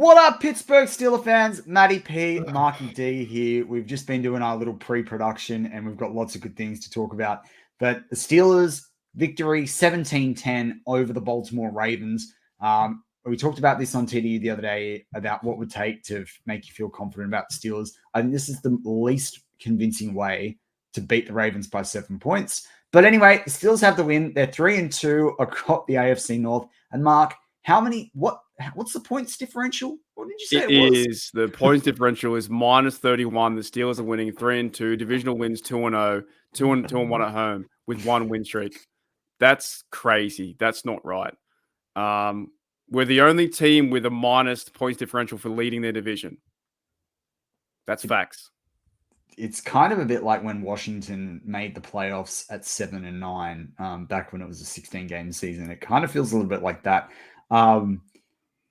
What up, Pittsburgh Steelers fans? Matty P, Marky D here. We've just been doing our little pre-production and we've got lots of good things to talk about. But the Steelers victory 17-10 over the Baltimore Ravens. We talked about this on TDU the other day about what would take to make you feel confident about the Steelers. I think this is the least convincing way to beat the Ravens by 7 points. But anyway, the Steelers have the win. They're 3-2 across the AFC North. And Mark, what's the points differential? What did you say it was? The points differential is minus 31. The Steelers are winning 3-2. Divisional wins 2-0, 2-1 at home with 1 win streak. That's crazy. That's not right. We're the only team with a minus points differential for leading their division. That's facts. It's kind of a bit like when Washington made the playoffs at 7-9, back when it was a 16-game season. It kind of feels a little bit like that.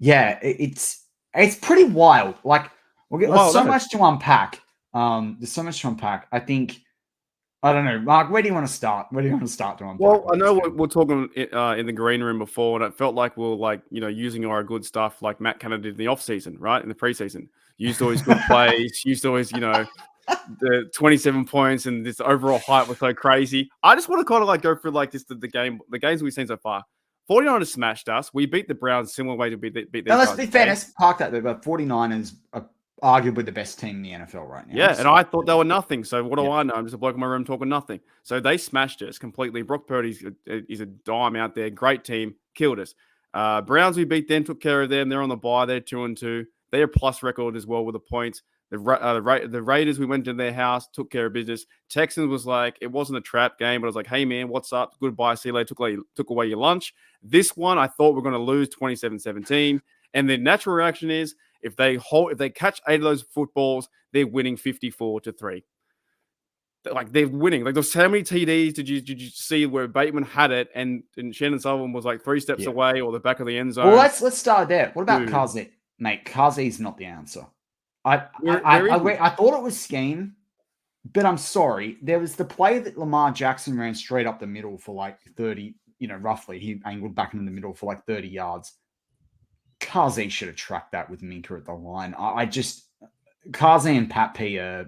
It's pretty wild. Like there's so much to unpack. There's so much to unpack. I don't know, Mark. Where do you want to start? To unpack? Well, I know we're talking in the green room before, and it felt like we were using our good stuff like Matt Canada did in the off season, right? In the preseason, used all his good plays, used all his the 27 points, and this overall hype was so crazy. I just want to kind of go through the games we've seen so far. 49ers smashed us. We beat the Browns similar way to beat them. Now, let's be fair. Park that there, but 49ers are arguably the best team in the NFL right now. Yeah, and I thought they were nothing. So what do I know? I'm just a bloke in my room talking nothing. So they smashed us completely. Brock Purdy's is a dime out there. Great team. Killed us. Browns, we beat them, took care of them. They're on the bye. They're 2-2. They're a plus record as well with the points. The Raiders, we went to their house, took care of business. Texans was it wasn't a trap game, but I was like, hey, man, what's up? Goodbye, see you later. Took away your lunch. This one, I thought we're going to lose 27-17. And the natural reaction is if they catch 8 of those footballs, they're winning 54-3. They're winning. There's how many TDs did you see where Bateman had it and Shannon Sullivan was 3 steps away or the back of the end zone? Well, let's start there. What about Kazi? Mate, Kazi's not the answer. I thought it was scheme, but I'm sorry. There was the play that Lamar Jackson ran straight up the middle for 30, roughly. He angled back in the middle for 30 yards. Kazi should have tracked that with Minka at the line. Kazi and Pat P's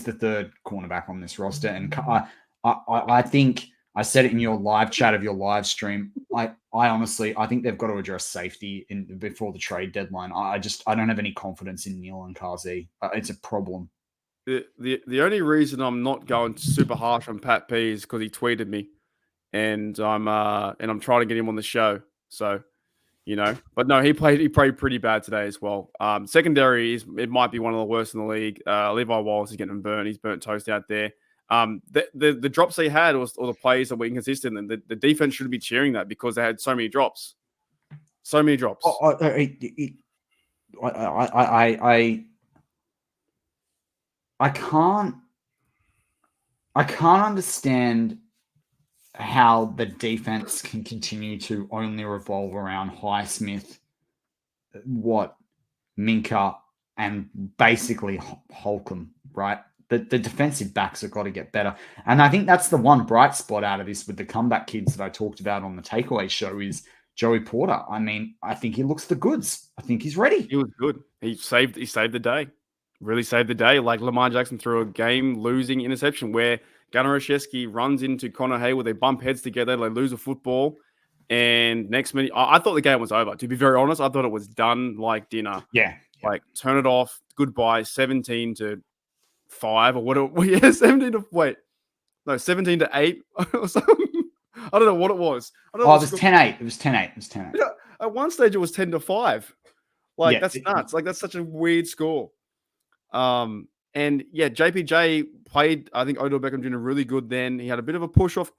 the third cornerback on this roster. And I think I said it in your live chat of your live stream. I honestly think they've got to address safety before the trade deadline. I don't have any confidence in Neal and Kazi. It's a problem. The only reason I'm not going super harsh on Pat P is because he tweeted me, and I'm trying to get him on the show. So, but no, he played pretty bad today as well. Secondary it might be one of the worst in the league. Levi Wallace is getting burnt. He's burnt toast out there. The drops they had or the plays that were inconsistent, and the defense should be cheering that because they had so many drops. I can't understand how the defense can continue to only revolve around Highsmith, Minka, and basically Holcomb, right? The defensive backs have got to get better. And I think that's the one bright spot out of this with the comeback kids that I talked about on the takeaway show is Joey Porter. I mean, I think he looks the goods. I think he's ready. He was good. He saved the day. Really saved the day. Lamar Jackson threw a game-losing interception where Gunnar Olszewski runs into Connor Hayward. They bump heads together. They lose a football. And next minute, I thought the game was over. To be very honest, I thought it was done like dinner. Yeah. Turn it off. Goodbye. 17-5 or what? 17-8 or something. I don't know what it was. It was 10-8. It was 10-8. At one stage, it was 10-5. That's nuts. That's such a weird score. And yeah, JPJ played, I think Odell Beckham Jr. really good then. He had a bit of a push off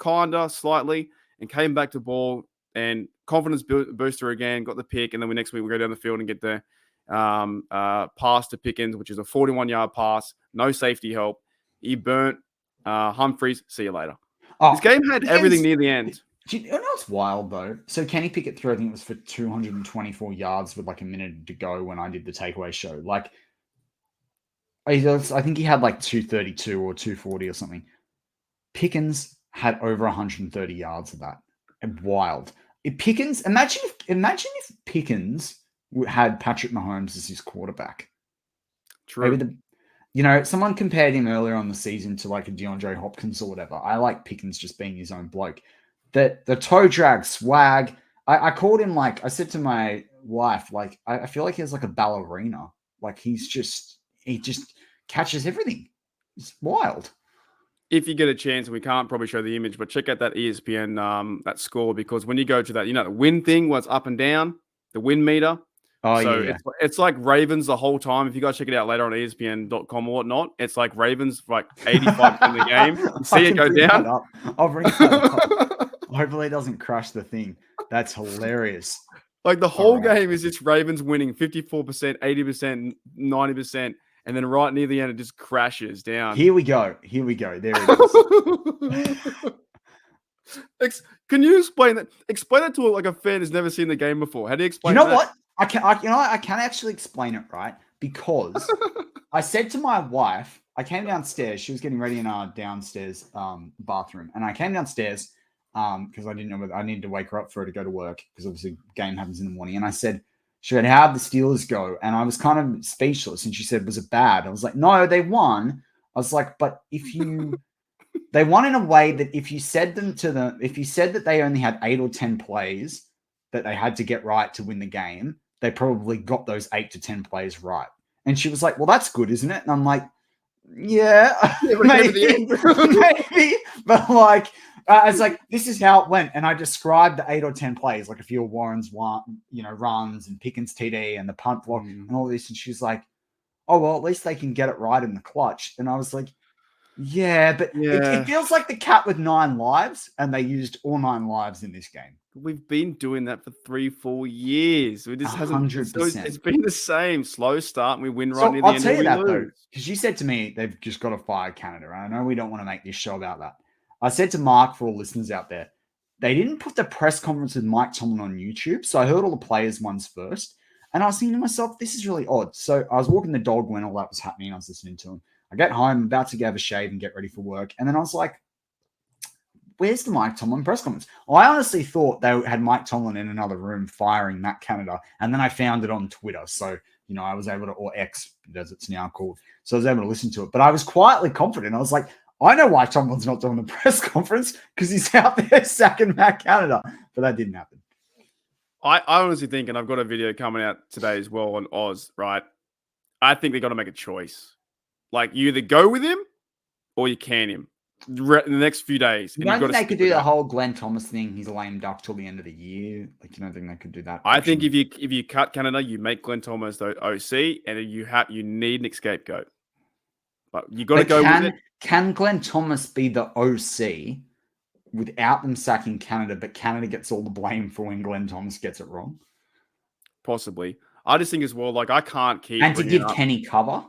slightly and came back to ball and confidence booster again, got the pick. And then next week we go down the field and get the pass to Pickens, which is a 41-yard pass, no safety help. He burnt Humphreys. See you later. This game had everything near the end. You know what's wild though? So Kenny Pickett threw, I think it was for 224 yards with a minute to go when I did the takeaway show. I think he had 232 or 240 or something. Pickens had over 130 yards of that. Wild. Imagine if Pickens had Patrick Mahomes as his quarterback. True. Maybe someone compared him earlier on the season to like a DeAndre Hopkins or whatever. I like Pickens just being his own bloke. The toe drag swag. I called him I said to my wife, I feel like he's like a ballerina. Like he just catches everything. It's wild. If you get a chance, we can't probably show the image, but check out that ESPN that score, because when you go to that, the win thing was up and down, the win meter. Oh, so yeah. it's like Ravens the whole time. If you guys check it out later on ESPN.com or whatnot, it's like Ravens for 85% of the game. You see it go down. I'll bring that up. Hopefully it doesn't crash the thing. That's hilarious. Like the whole game is just Ravens winning 54%, 80%, 90%. And then right near the end, it just crashes down. Here we go. There it is. Can you explain that? Explain that to a fan who's never seen the game before. How do you explain that? What? I can actually explain it, right? Because I said to my wife, I came downstairs. She was getting ready in our downstairs bathroom. And I came downstairs because I didn't know whether I needed to wake her up for her to go to work, because obviously game happens in the morning. And I said, how'd the Steelers go? And I was kind of speechless. And she said, was it bad? I was like, no, they won. I was like, but they won in a way that if you said that they only had 8 or 10 plays that they had to get right to win the game, they probably got those 8 to 10 plays right. And she was like, well, that's good, isn't it? And I'm like, yeah, maybe. But it's like, this is how it went. And I described the 8 or 10 plays, like a few of Warren's runs and Pickens TD and the punt block and all this. And she's like, oh, well, at least they can get it right in the clutch. And I was like, yeah, but it feels like the cat with 9 lives, and they used all 9 lives in this game. We've been doing that for 3-4 years. We just 100%. It's been the same. Slow start, and we win right near the end. I'll tell you that, though, because you said to me they've just got to fire Canada. I know we don't want to make this show about that. I said to Mark, for all listeners out there, they didn't put the press conference with Mike Tomlin on YouTube, so I heard all the players' ones first, and I was thinking to myself, this is really odd. So I was walking the dog when all that was happening. I was listening to him. I get home, about to have a shave and get ready for work, and then I was like, where's the Mike Tomlin press conference? I honestly thought they had Mike Tomlin in another room firing Matt Canada, and then I found it on Twitter. So, I was able to, or X, as it's now called. So I was able to listen to it. But I was quietly confident. I was like, I know why Tomlin's not doing the press conference, because he's out there sacking Matt Canada. But that didn't happen. I honestly think, and I've got a video coming out today as well on Oz, right? I think they got to make a choice. Like, you either go with him or you can him in the next few days. You don't think they could do the whole Glenn Thomas thing? He's a lame duck till the end of the year. Like, you don't think they could do that? I think if you cut Canada, you make Glenn Thomas the OC, and you need an scapegoat. But you got to go with it. Can Glenn Thomas be the OC without them sacking Canada, but Canada gets all the blame for when Glenn Thomas gets it wrong? Possibly. I just think as well, I can't keep... And to give Kenny cover?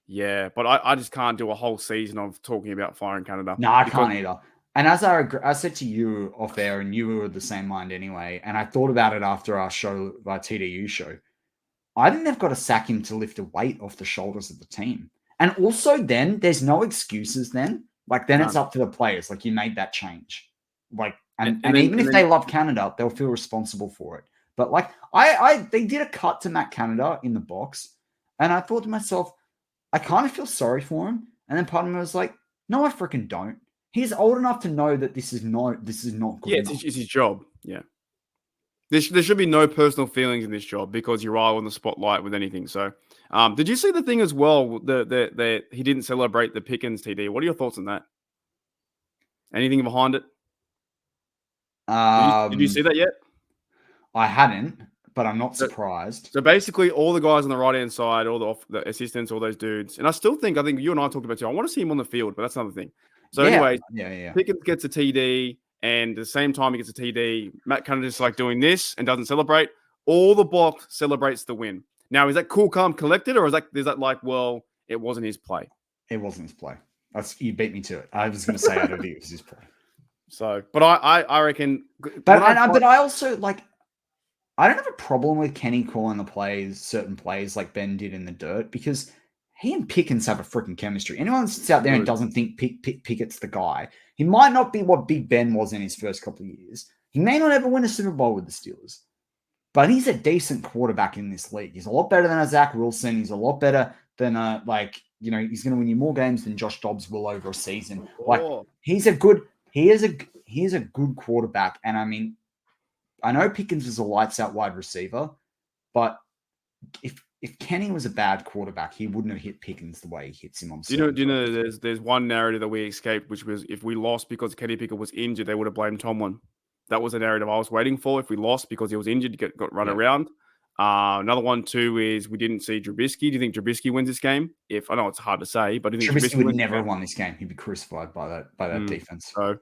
Yeah, but I just can't do a whole season of talking about firing Canada. No, I can't either. And as I said to you off air, and you were of the same mind anyway, and I thought about it after our TDU show, I think they've got to sack him to lift a weight off the shoulders of the team. And also then, there's no excuses then. It's up to the players. You made that change. And even if they love Canada, they'll feel responsible for it. But they did a cut to Matt Canada in the box, and I thought to myself, I kind of feel sorry for him. And then part of me was like, no, I freaking don't. He's old enough to know that this is not good. Yeah, it's his job. Yeah. There should be no personal feelings in this job, because you're all in the spotlight with anything. So, did you see the thing as well? The he didn't celebrate the Pickens TD. What are your thoughts on that? Anything behind it? Did you see that yet? I hadn't, but I'm not surprised. So basically, all the guys on the right hand side, all the assistants, all those dudes, and I think you and I talked about it too. I want to see him on the field, but that's another thing. So anyway, Pickens gets a TD. And at the same time he gets a TD, Matt Canada is doing this and doesn't celebrate. All the block celebrates the win. Now, is that cool, calm, collected, or is that it wasn't his play? It wasn't his play. You beat me to it. I was going to say I don't think it was his play. So, but I reckon. But I also I don't have a problem with Kenny calling certain plays like Ben did in the dirt, because he and Pickens have a freaking chemistry. Anyone that sits out there and doesn't think Pickett's the guy, he might not be what Big Ben was in his first couple of years. He may not ever win a Super Bowl with the Steelers. but he's a decent quarterback in this league. He's a lot better than a Zach Wilson. He's a lot better than he's going to win you more games than Josh Dobbs will over a season. Like he is a good quarterback. And I mean, I know Pickens is a lights out wide receiver, but if Kenny was a bad quarterback, he wouldn't have hit Pickens the way he hits him on. Do you know there's one narrative that we escaped, which was if we lost because Kenny Pickett was injured, they would have blamed Tomlin. That was the narrative I was waiting for. If we lost because he was injured, got run around. Another one too is we didn't see Trubisky. Do you think Trubisky wins this game? I know it's hard to say, but do you think Trubisky would never have won this game? He'd be crucified by that defense. So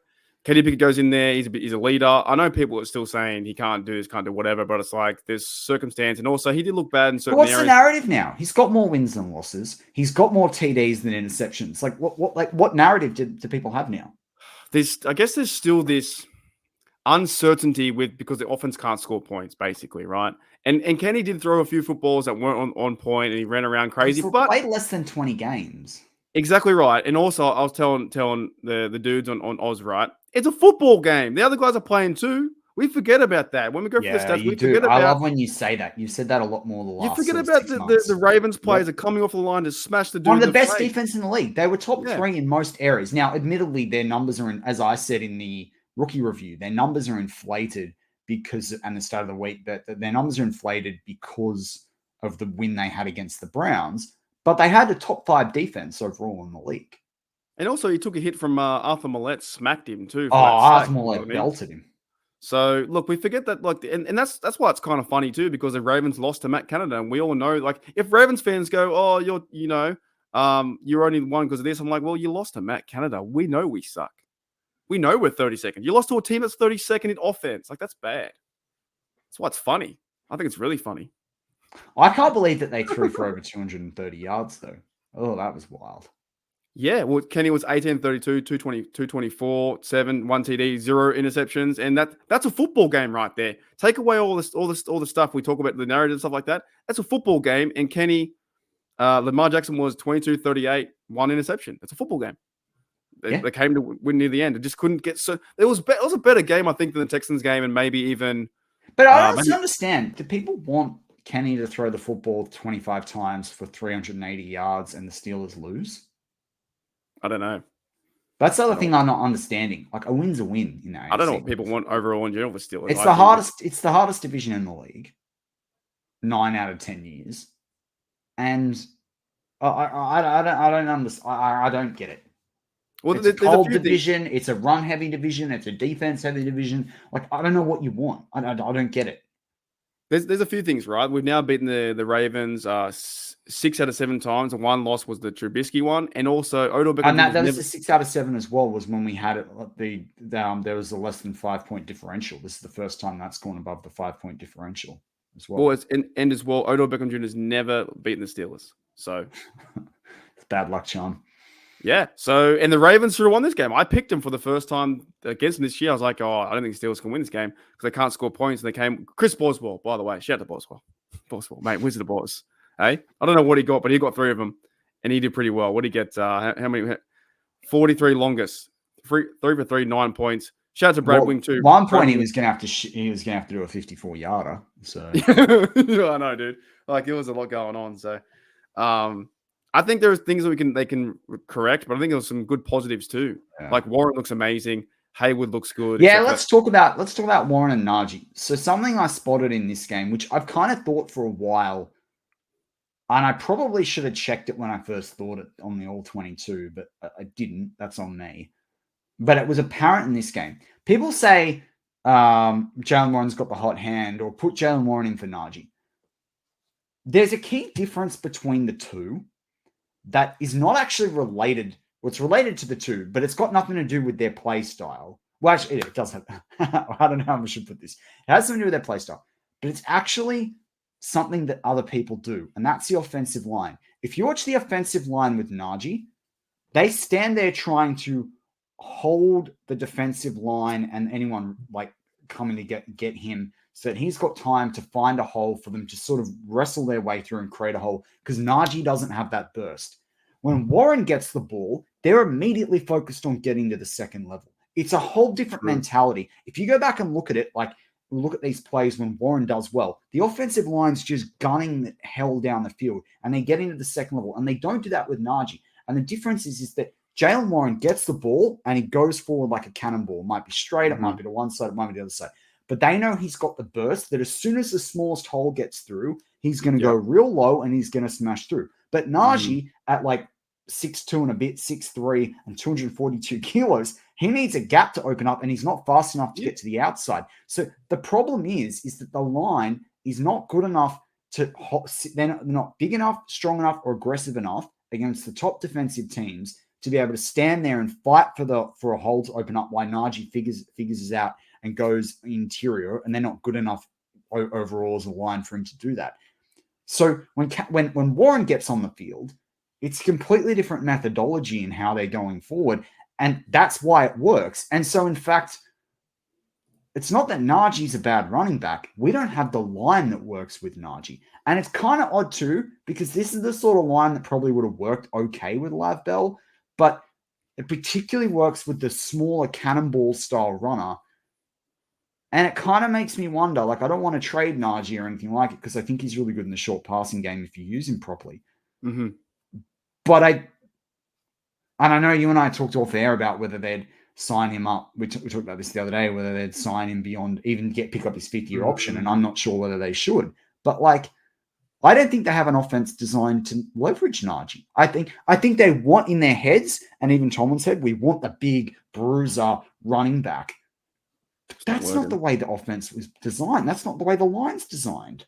Kenny Pickett goes in there. He's a leader. I know people are still saying he can't do this, can't do whatever, but it's like there's circumstance, and also he did look bad in certain areas. What's the narrative now? He's got more wins than losses. He's got more TDs than interceptions. Like what narrative do people have now? I guess there's still this uncertainty because the offense can't score points, basically, right? And Kenny did throw a few footballs that weren't on point, and he ran around crazy. But played less than 20 games. Exactly right. And also, I was telling the dudes on Oz, right? It's a football game. The other guys are playing too. We forget about that. When we go for the stats, we forget about... I love when you say that. You've said that a lot more the last You forget about the Ravens players are coming off the line to smash the dude. One of the best defense in the league. They were top 3 in most areas. Now, admittedly, their numbers are, as I said in the rookie review, their numbers are inflated and the start of the week, but their numbers are inflated because of the win they had against the Browns. But they had a top 5 defense overall in the league. And also, he took a hit from Arthur Millette, smacked him too. Arthur Millette belted him. So look, we forget that, and that's why it's kind of funny too, because the Ravens lost to Matt Canada, and we all know, like, if Ravens fans go, "Oh, you're only one because of this," I'm like, well, you lost to Matt Canada. We know we suck. We know we're 32nd. You lost to a team that's 32nd in offense. Like, that's bad. That's why it's funny. I think it's really funny. I can't believe that they threw for over 230 yards, though. Oh, that was wild. Yeah, well, Kenny was 18-32, 224, 7, 1 TD, 0 interceptions, and that's a football game right there. Take away all the stuff we talk about, the narrative and stuff like that. That's a football game, and Kenny, Lamar Jackson was 22-38, 1 interception. That's a football game. They came to win near the end. It just couldn't get so. It was a better game, I think, than the Texans game, and maybe even. But I don't understand. Do people want Kenny to throw the football 25 times for 380 yards and the Steelers lose? I don't know. That's the other thing I'm not understanding. Like, a win's a win. I don't know what people want overall in general for Steelers. It's the hardest. It's the hardest division in the league. 9 out of 10 years, and I don't understand. I don't get it. Well, it's a cold division. It's a run-heavy division. It's a defense-heavy division. Like, I don't know what you want. I don't get it. There's a few things, right? We've now beaten the Ravens 6 out of 7 times, and 1 loss was the Trubisky one, and also Odell Beckham. And that was the 6 out of 7 as well. Was when we had it. There was a less than 5-point differential. This is the first time that's gone above the 5-point differential as well. Well, and as well, Odell Beckham Jr. has never beaten the Steelers, so it's bad luck, Sean. Yeah. So, and the Ravens should have won this game. I picked them for the first time against them this year. I was like, I don't think the Steelers can win this game because they can't score points. And they came. Chris Boswell, by the way. Shout out to Boswell. Boswell, mate, Wizard of Boss. Hey? I don't know what he got, but he got 3 of them. And he did pretty well. What did he get? How many? 43 longest. 3 for 3, 9 points. Shout out to Brad Wing, too. 1 point, he was going to have to do a 54-yarder. So. I know, dude. Like, it was a lot going on. So, I think there's things that they can correct, but I think there's some good positives too. Yeah. Like, Warren looks amazing, Haywood looks good. Yeah, let's talk about Warren and Najee. So something I spotted in this game, which I've kind of thought for a while, and I probably should have checked it when I first thought it on the All 22, but I didn't. That's on me. But it was apparent in this game. People say Jalen Warren's got the hot hand, or put Jalen Warren in for Najee. There's a key difference between the two that is not actually related. Well, it's related to the two, but it's got nothing to do with their play style. Well, actually, it does have. I don't know how I should put this. It has something to do with their play style, but it's actually something that other people do, and that's the offensive line. If you watch the offensive line with Najee, they stand there trying to hold the defensive line and anyone like coming to get him, so that he's got time to find a hole for them to sort of wrestle their way through and create a hole, because Najee doesn't have that burst. When Warren gets the ball, they're immediately focused on getting to the second level. It's a whole different mentality. If you go back and look at it, like look at these plays when Warren does well, the offensive line's just gunning hell down the field, and they get into the second level, and they don't do that with Najee. And the difference is that Jaylen Warren gets the ball and he goes forward like a cannonball. It might be straight, it might be to one side, it might be the other side. But they know he's got the burst that as soon as the smallest hole gets through, he's going to go real low and he's going to smash through. But Najee at like 6'2" and a bit, 6'3", and 242 kilos, he needs a gap to open up, and he's not fast enough to get to the outside. So the problem is that the line is not good enough they're not big enough, strong enough, or aggressive enough against the top defensive teams to be able to stand there and fight for a hole to open up while Najee figures it out and goes interior, and they're not good enough overall as a line for him to do that. So when Warren gets on the field, it's completely different methodology in how they're going forward, and that's why it works. And so, in fact, it's not that Najee's a bad running back. We don't have the line that works with Najee. And it's kind of odd too, because this is the sort of line that probably would have worked okay with Lav Bell, but it particularly works with the smaller cannonball style runner. And it kind of makes me wonder, like, I don't want to trade Najee or anything like it, because I think he's really good in the short passing game if you use him properly. Mm-hmm. But I know you and I talked off air about whether they'd sign him up. We talked about this the other day, whether they'd sign him beyond, even pick up his 5th-year option. And I'm not sure whether they should. But like, I don't think they have an offense designed to leverage Najee. I think they want in their heads, and even Tomlin's head, we want the big bruiser running back. That's not the way the offense was designed. That's not the way the line's designed.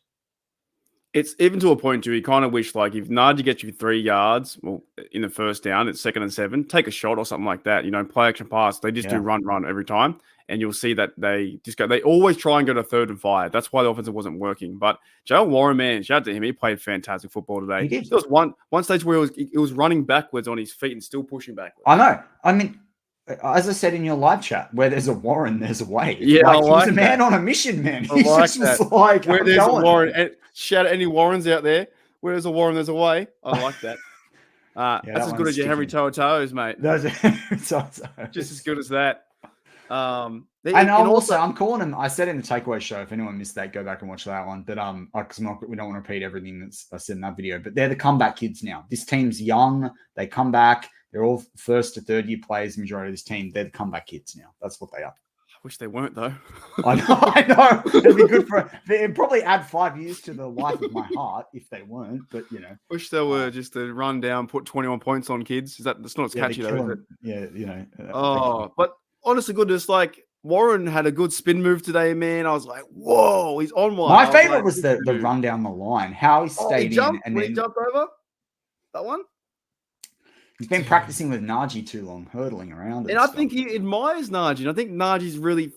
It's even to a point too. You kind of wish, like, if Najee gets you 3 yards, well, in the first down, it's 2nd and 7, take a shot or something like that. You know, play action pass. They just do run every time, and you'll see that they just go. They always try and go to 3rd and 5. That's why the offensive wasn't working. But Jaylen Warren, man, shout out to him. He played fantastic football today. He did. There was one stage where he was running backwards on his feet and still pushing backwards. I know. I mean, as I said in your live chat, where there's a Warren, there's a way. Yeah, like, he's a man on a mission, man. He just was like, where there's a Warren, and shout out any Warrens out there. Where there's a Warren, there's a way. I like that. That's as good as your Henry To'os, mate. Just as good as that. And also, I'm calling him. I said in the takeaway show, if anyone missed that, go back and watch that one. But because we don't want to repeat everything that's I said in that video. But they're the comeback kids now. This team's young. They come back. They're all 1st to 3rd year players. The majority of this team, they're the comeback kids now. That's what they are. I wish they weren't, though. I know. It'd be good it'd probably add 5 years to the life of my heart if they weren't. But you know, wish they were just to run down, put 21 points on kids. That's not as catchy though, is it? Yeah, you know. But honestly, goodness, like, Warren had a good spin move today, man. I was like, whoa, he's on one. My favorite was the run down the line. How he stayed he jumped, in and when then he jumped over that one. He's been practicing with Najee too long, hurtling around. And I think he admires Najee. And I think Najee's really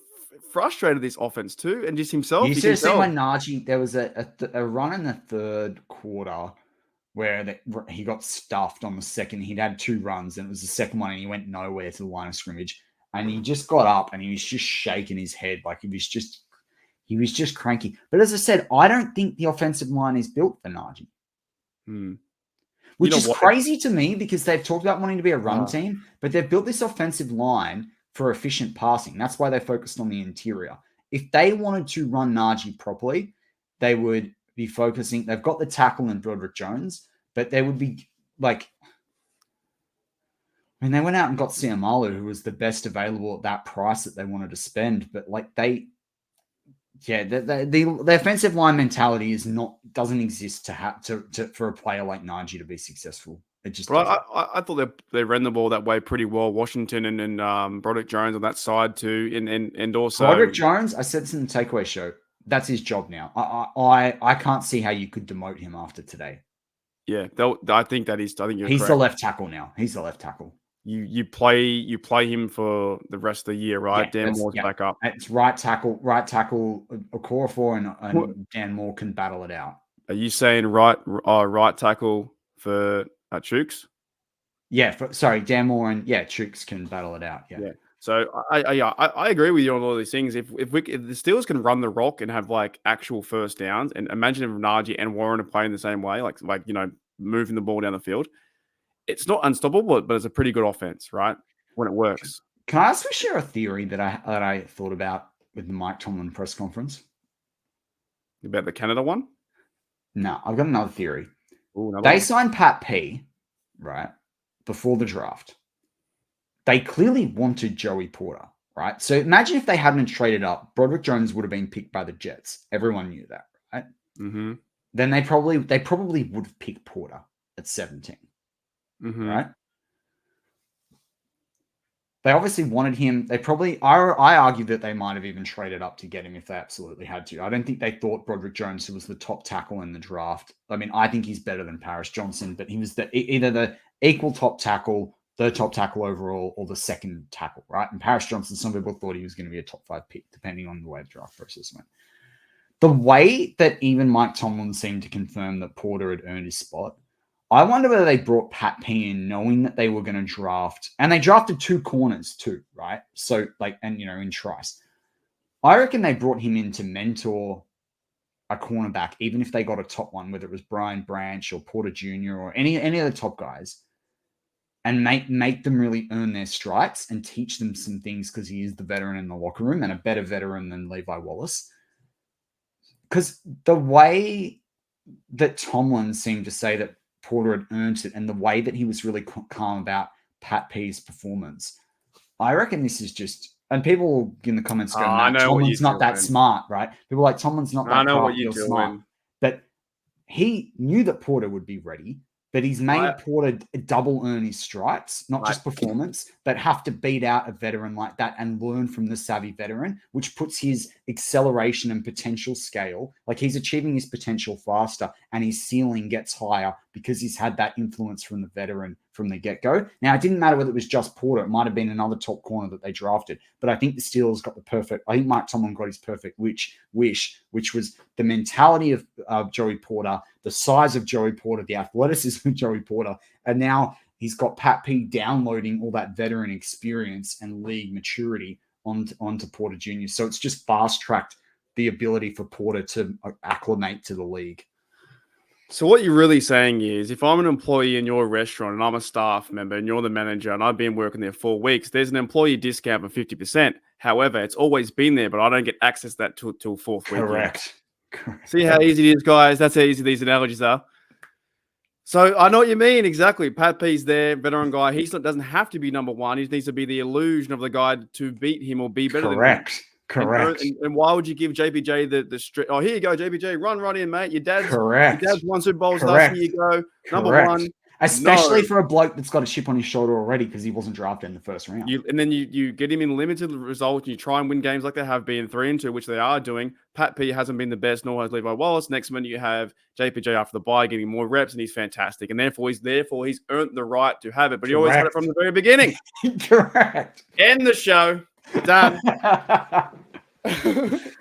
frustrated this offense too, and just himself. You should have seen when Najee, there was a run in the 3rd quarter where he got stuffed on the second. He'd had 2 runs, and it was the second one, and he went nowhere to the line of scrimmage. And he just got up, and he was just shaking his head like he was just cranky. But as I said, I don't think the offensive line is built for Najee. Which is crazy to me, because they've talked about wanting to be a run team, but they've built this offensive line for efficient passing. That's why they focused on the interior. If they wanted to run Najee properly, they would be focusing. They've got the tackle in Broderick Jones, but they would be like, I mean, they went out and got Siamalu, who was the best available at that price that they wanted to spend. But like the offensive line mentality doesn't exist for a player like Najee to be successful. It just. But I thought they ran the ball that way pretty well. Washington and Broderick Jones on that side too, and also Broderick Jones. I said this in the takeaway show. That's his job now. I can't see how you could demote him after today. Yeah, I think that is. I think he's correct. The left tackle now. He's the left tackle. You play him for the rest of the year, right? Yeah, Dan Moore's back up. It's right tackle, Okorafor, and Dan Moore can battle it out. Are you saying right tackle for Chooks? Yeah, Dan Moore and Chooks can battle it out. Yeah. So I agree with you on all these things. If the Steelers can run the rock and have like actual first downs, and imagine if Najee and Warren are playing the same way, like moving the ball down the field. It's not unstoppable, but it's a pretty good offense, right? When it works. Can I also share a theory that I thought about with the Mike Tomlin press conference? About the Canada one? No, I've got another theory. Ooh, another They one. signed Pat P, right, before the draft. They clearly wanted Joey Porter, right? So imagine if they hadn't traded up, Broderick Jones would have been picked by the Jets. Everyone knew that, right? Mm-hmm. Then they probably would have picked Porter at 17, right? They obviously wanted him. They probably, I argue that they might have even traded up to get him if they absolutely had to. I don't think they thought Broderick Jones, who was the top tackle in the draft. I mean, I think he's better than Paris Johnson, but he was either the equal top tackle, third top tackle overall, or the second tackle, right? And Paris Johnson, some people thought he was going to be a top 5 pick, depending on the way the draft process went. The way that even Mike Tomlin seemed to confirm that Porter had earned his spot, I wonder whether they brought Pat P in knowing that they were going to draft, and they drafted 2 corners too, right? So in Trice. I reckon they brought him in to mentor a cornerback, even if they got a top one, whether it was Brian Branch or Porter Jr. or any of the top guys, and make them really earn their stripes and teach them some things because he is the veteran in the locker room and a better veteran than Levi Wallace. Because the way that Tomlin seemed to say that Porter had earned it and the way that he was really calm about Pat P's performance, I reckon this is just, and people in the comments go, Tomlin's not that smart, right? People are like, Tomlin's not that crafty or smart. But he knew that Porter would be ready, but he's made Porter double earn his stripes, not just performance, but have to beat out a veteran like that and learn from the savvy veteran, which puts his acceleration and potential scale, like he's achieving his potential faster and his ceiling gets higher because he's had that influence from the veteran from the get-go. Now, it didn't matter whether it was just Porter. It might have been another top corner that they drafted. But I think the Steelers got I think Mike Tomlin got his perfect wish, which was the mentality of Joey Porter, the size of Joey Porter, the athleticism of Joey Porter. And now he's got Pat P downloading all that veteran experience and league maturity onto Porter Jr. So it's just fast-tracked the ability for Porter to acclimate to the league. So what you're really saying is, if I'm an employee in your restaurant and I'm a staff member and you're the manager and I've been working there 4 weeks, there's an employee discount for 50%. However, it's always been there, but I don't get access to that till 4th week. Correct. See how easy it is, guys? That's how easy these analogies are. So I know what you mean. Exactly. Pat P's there, veteran guy. He doesn't have to be number one. He needs to be the illusion of the guy to beat him or be better than him. Correct. And why would you give JPJ the straight? Oh, here you go, JPJ. Run in, mate. Your dad's won Super Bowls. Here you go. Number one. Especially for a bloke that's got a chip on his shoulder already because he wasn't drafted in the first round. And then you get him in limited results and you try and win games like they have been 3-2, which they are doing. Pat P hasn't been the best, nor has Levi Wallace. Next minute you have JPJ after the bye getting more reps and he's fantastic. And therefore he's earned the right to have it. But he always had it from the very beginning. Correct. End the show. Done.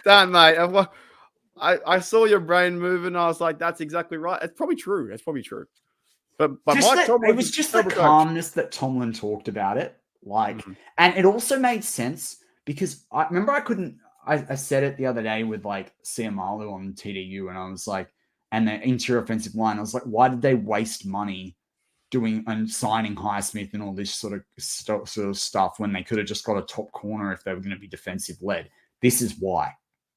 Done, mate. I saw your brain moving. I was like, that's exactly right. It's probably true. But it was just the calmness that Tomlin talked about it. And it also made sense because I remember I said it the other day with Siamalu on TDU and I was like, and the interior offensive line, I was like, why did they waste money doing and signing Highsmith and all this sort of stuff when they could have just got a top corner if they were going to be defensive led? This is why.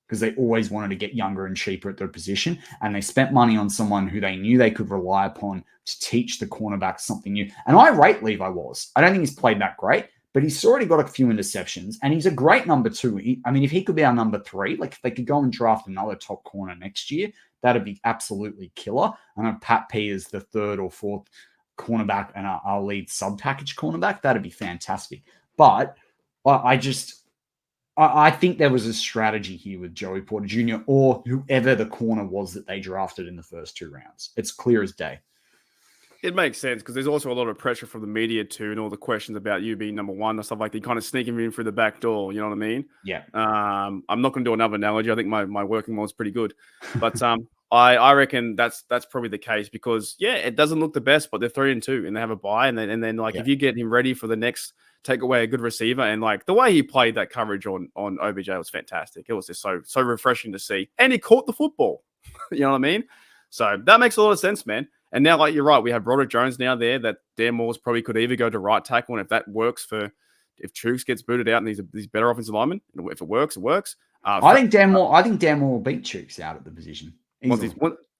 Because they always wanted to get younger and cheaper at their position. And they spent money on someone who they knew they could rely upon to teach the cornerback something new. And I rate Levi Wallace. I don't think he's played that great, but he's already got a few interceptions. And he's a great number 2. If he could be our number 3, like if they could go and draft another top corner next year, that'd be absolutely killer. And if Pat P is the 3rd or 4th cornerback and our lead sub-package cornerback, that'd be fantastic. But I think there was a strategy here with Joey Porter Jr. or whoever the corner was that they drafted in the first 2 rounds. It's clear as day. It makes sense because there's also a lot of pressure from the media too, and all the questions about you being number 1 and stuff like that. You kind of sneaking in through the back door. You know what I mean? Yeah. I'm not going to do another analogy. I think my working one's pretty good, but I reckon that's probably the case because it doesn't look the best, but they're 3-2 and they have a bye, and then if you get him ready for the next. Take away a good receiver, and the way he played that coverage on OBJ was fantastic. It was just so refreshing to see, and he caught the football. You know what I mean? So that makes a lot of sense, man. And now, you're right, we have Broderick Jones now there that Dan Moores probably could either go to right tackle, and if that works if Chooks gets booted out and he's better offensive lineman, if it works, it works. I think Dan Moore will beat Chooks out at the position.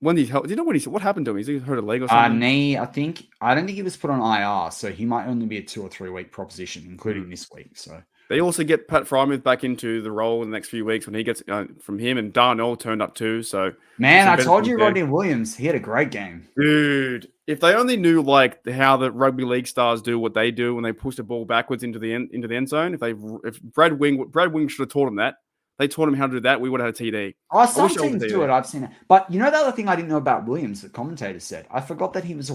When he's held, do you know what happened to him? Is he hurt a leg or something? Knee, I think. I don't think he was put on IR, so he might only be a 2 or 3 week proposition, including this week. So they also get Pat Frymouth back into the role in the next few weeks when he gets from him, and Darnell turned up too. So man, I told you Rodney Williams, he had a great game, dude. If they only knew like how the rugby league stars do what they do when they push the ball backwards into the end zone. If Brad Wing should have taught him that. They taught him how to do that. We would have had a TD. Oh, some teams do it. I've seen it. But you know the other thing I didn't know about Williams, the commentator said? I forgot that he was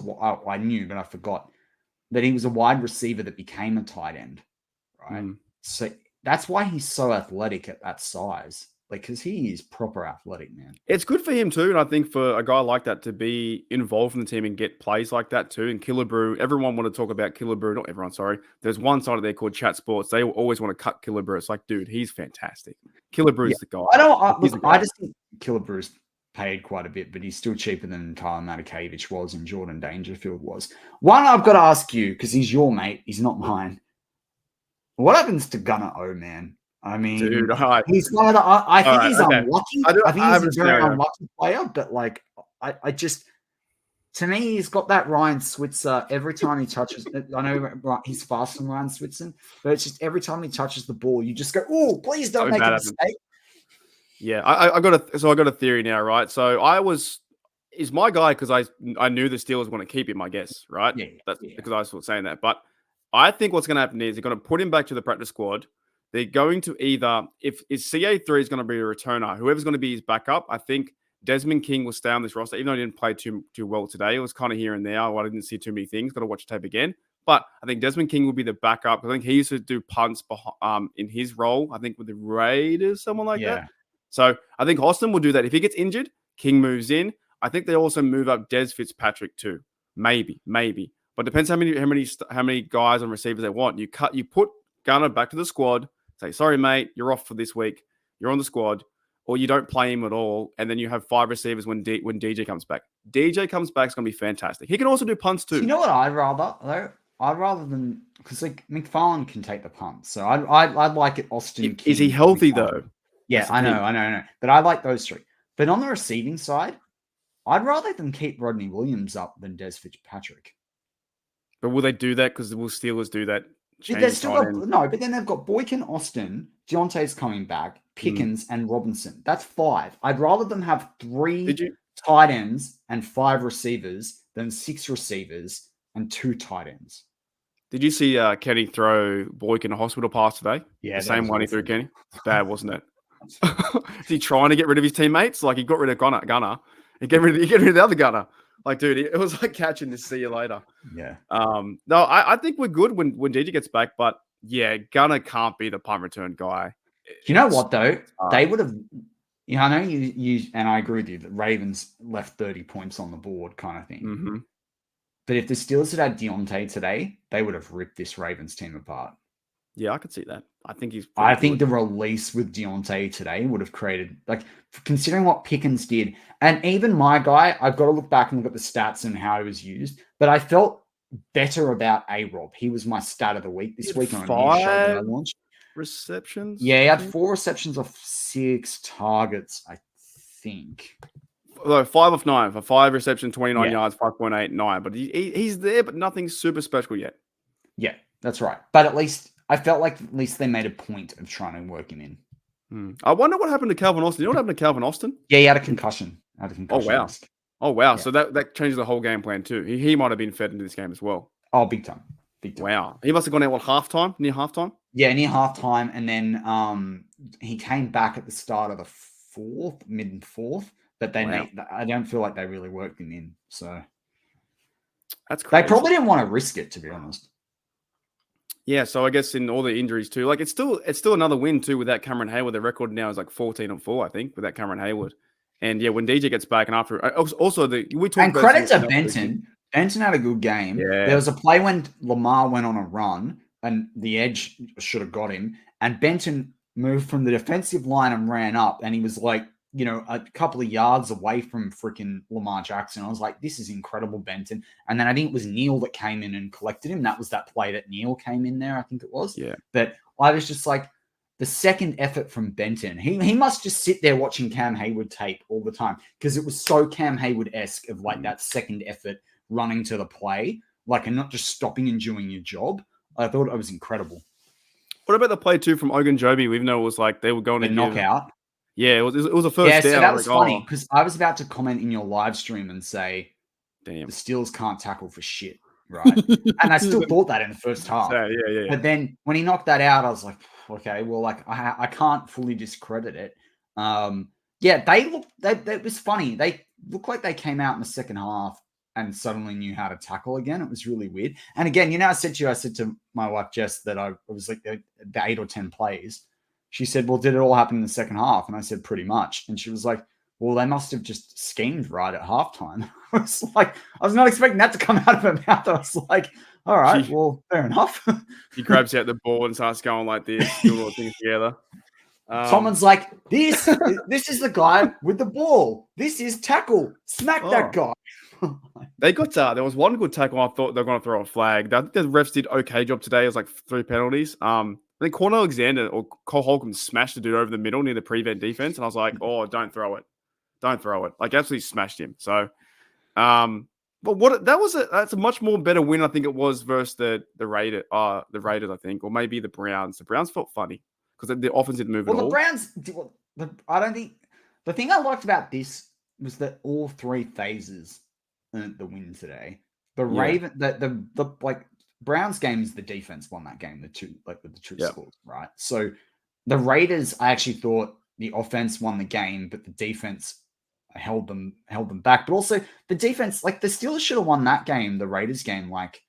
I knew, but I forgot that he was a wide receiver that became a tight end, right? So that's why he's so athletic at that size. Like, because he is proper athletic, man. It's good for him too. And I think for a guy like that to be involved in the team and get plays like that too. And Killebrew, everyone want to talk about Killebrew. Not everyone, sorry. There's one side of there called Chat Sports. They always want to cut Killebrew. It's like, dude, he's fantastic. Killebrew's the guy. I just think Killebrew's paid quite a bit, but he's still cheaper than Tyler Matakevich was and Jordan Dangerfield was. One I've got to ask you, because he's your mate, he's not mine. What happens to Gunnar O, man? I mean, dude, he's one of the. I think he's unlucky. I think he's a very unlucky player, but like, I just, to me, he's got that Ryan Switzer every time he touches. I know he's faster than Ryan Switzer, but it's just every time he touches the ball, you just go, "Oh, please don't make a mistake." Yeah, I got a theory now, right? So he's my guy because I knew the Steelers want to keep him, I guess, right? Because I was saying that, but I think what's going to happen is they're going to put him back to the practice squad. They're going to either, if CA3 is going to be a returner, whoever's going to be his backup, I think Desmond King will stay on this roster, even though he didn't play too well today. It was kind of here and there. I didn't see too many things. Got to watch tape again. But I think Desmond King will be the backup. I think he used to do punts in his role, I think with the Raiders, someone like that. So I think Austin will do that. If he gets injured, King moves in. I think they also move up Des Fitzpatrick too. Maybe. But it depends how many guys and receivers they want. You put Gunner back to the squad. Say, sorry, mate, you're off for this week. You're on the squad, or you don't play him at all, and then you have 5 receivers when DJ comes back. DJ comes back, it's going to be fantastic. He can also do punts too. You know what I'd rather, though? I'd rather than, because like McFarlane can take the punts, so I'd like it. Austin. Is he healthy though? Yeah, I know. But I like those 3. But on the receiving side, I'd rather them keep Rodney Williams up than Des Fitzpatrick. But will they do that? Because will Steelers do that? But then they've got Boykin, Austin, Deontay's coming back, Pickens, and Robinson. That's 5. I'd rather them have 3 tight ends and 5 receivers than 6 receivers and 2 tight ends. Did you see Kenny throw Boykin a hospital pass today? Yeah, the same one he threw Kenny. It's bad, wasn't it? Is he trying to get rid of his teammates? Like he got rid of Gunner. He get rid of the other Gunner. Like, dude, it was like catching this. See you later. Yeah. No, I think we're good when DJ gets back, but yeah, Gunner can't be the punt return guy. You know what though? They would have. I know you and I agree with you that Ravens left 30 points on the board, kind of thing. Mm-hmm. But if the Steelers had Deontay today, they would have ripped this Ravens team apart. Yeah, I could see that. I think the release with Deontay today would have created, like, considering what Pickens did, and even my guy, I've got to look back and look at the stats and how he was used, but I felt better about A-Rob. He was my stat of the week this week on a new show that I launched. Receptions? Yeah, he had 4 receptions off 6 targets, I think. 5 of 9 for 5 receptions, 29 yards, 5.89. But he's there, but nothing super special yet. Yeah, that's right. But at least I felt like they made a point of trying to work him in. I wonder what happened to Calvin Austin. You know what happened to Calvin Austin? Yeah, he had a concussion. Oh, wow. Yeah. So that changes the whole game plan too. He might have been fed into this game as well. Oh, big time. Wow. He must have gone out, halftime? Near halftime? Yeah, near halftime. And then he came back at the start of the mid-4th. But then I don't feel like they really worked him in. So that's crazy. They probably didn't want to risk it, to be honest. Yeah, so I guess in all the injuries too, like it's still another win too without Cameron Hayward. The record now is like 14-4, I think, without Cameron Hayward. And yeah, when DJ gets back and after, also we talked. And credit to Benton. Benton had a good game. Yeah. There was a play when Lamar went on a run and the edge should have got him, and Benton moved from the defensive line and ran up, and he was like, a couple of yards away from freaking Lamar Jackson. I was like, this is incredible, Benton. And then I think it was Neal that came in and collected him. That was that play that Neal came in there, I think it was. Yeah. But I was just like, the second effort from Benton, he must just sit there watching Cam Hayward tape all the time because it was so Cam Hayward-esque of like that second effort running to the play, like, and not just stopping and doing your job. I thought it was incredible. What about the play too from Ogunjobi? Even though it was like they were going The to knockout. Yeah, it was a first Yeah, down. so that was like, funny because I was about to comment in your live stream and say, damn. the Steelers can't tackle for shit, right? And I still thought that in the first half. Yeah. But then when he knocked that out, I was like, okay, well, like I can't fully discredit it. Yeah, that was funny. They looked like they came out in the second half and suddenly knew how to tackle again. It was really weird. And again, I said to my wife, Jess, that I was like the 8 or 10 plays. She said, well, did it all happen in the second half? And I said, pretty much. And she was like, well, they must have just schemed right at halftime. I was like, I was not expecting that to come out of her mouth. I was like, all right, well, fair enough. He grabs out the ball and starts going like this, doing all the things together. Someone's like, this is the guy with the ball. This is tackle. Smack that guy. They got there was one good tackle. I thought they were going to throw a flag. I think the refs did okay job today. It was like 3 penalties. I think Cornell Alexander or Cole Holcomb smashed the dude over the middle near the prevent defense, and I was like, oh, don't throw it. Don't throw it. Like, absolutely smashed him. So, but that's a much more better win, I think it was, versus the Raiders, I think, or maybe the Browns. The Browns felt funny because the offense didn't move at all. Well, the Browns, I don't think, the thing I liked about this was that all 3 phases earned the win today. The Raven, the like Browns games, the defense won that game, with the two scores, right? So the Raiders, I actually thought the offense won the game, but the defense held them back. But also the defense, like the Steelers should have won that game, the Raiders game. Like,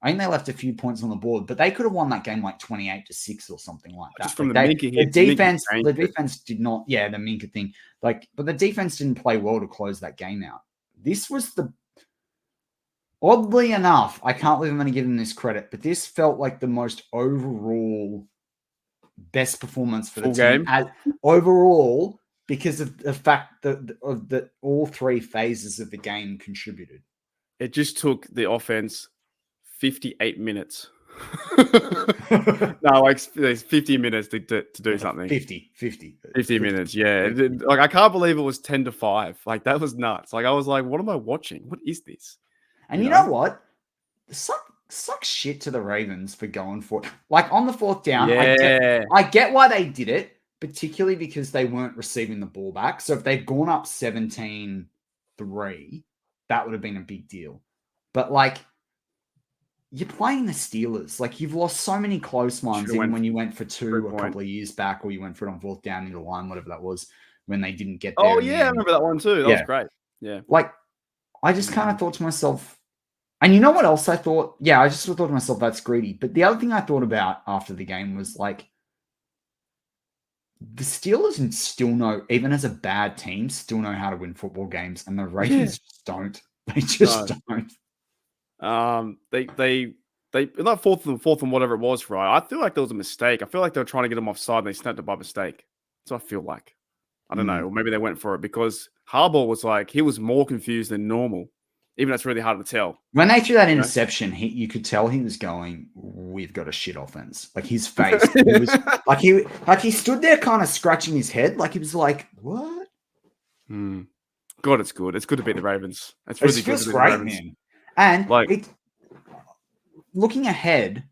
I think they left a few points on the board, but they could have won that game like 28-6 or something like that. Just from like the defense did not, the Minka thing. Like, but the defense didn't play well to close that game out. This was oddly enough, I can't believe I'm going to give them this credit, but this felt like the most overall best performance for the team overall, because of the fact that all 3 phases of the game contributed. It just took the offense 58 minutes. No, like there's 50 minutes to do something. 50 minutes. Yeah. Like, I can't believe it was 10-5. Like, that was nuts. Like, I was like, what am I watching? What is this? And you know what? Sucks shit to the Ravens for going for it. Like, on the 4th down, I get why they did it, particularly because they weren't receiving the ball back. So if they'd gone up 17-3, that would have been a big deal. But like, you're playing the Steelers. Like, you've lost so many close ones, even when you went for 2 a couple of years back, or you went for it on 4th down near the line, whatever that was, when they didn't get there. Oh, yeah, I remember that one too. That was great. Yeah. Like, I just kind of thought to myself, and you know what else I thought? Yeah, I just thought to myself, that's greedy. But the other thing I thought about after the game was like, the Steelers still know, even as a bad team, still know how to win football games, and the Ravens don't. They just don't. They not fourth and whatever it was, right? I feel like there was a mistake. I feel like they were trying to get them offside and they snapped it by mistake. So I feel like. I don't know. Or maybe they went for it because Harbaugh was like, he was more confused than normal. Even that's really hard to tell. When they threw that interception, you could tell he was going, we've got a shit offense. Like, his face, he was like he stood there kind of scratching his head. Like, he was like, what? God, it's good. It's good to beat the Ravens. It's really good to beat the Ravens. Man. And like, looking ahead,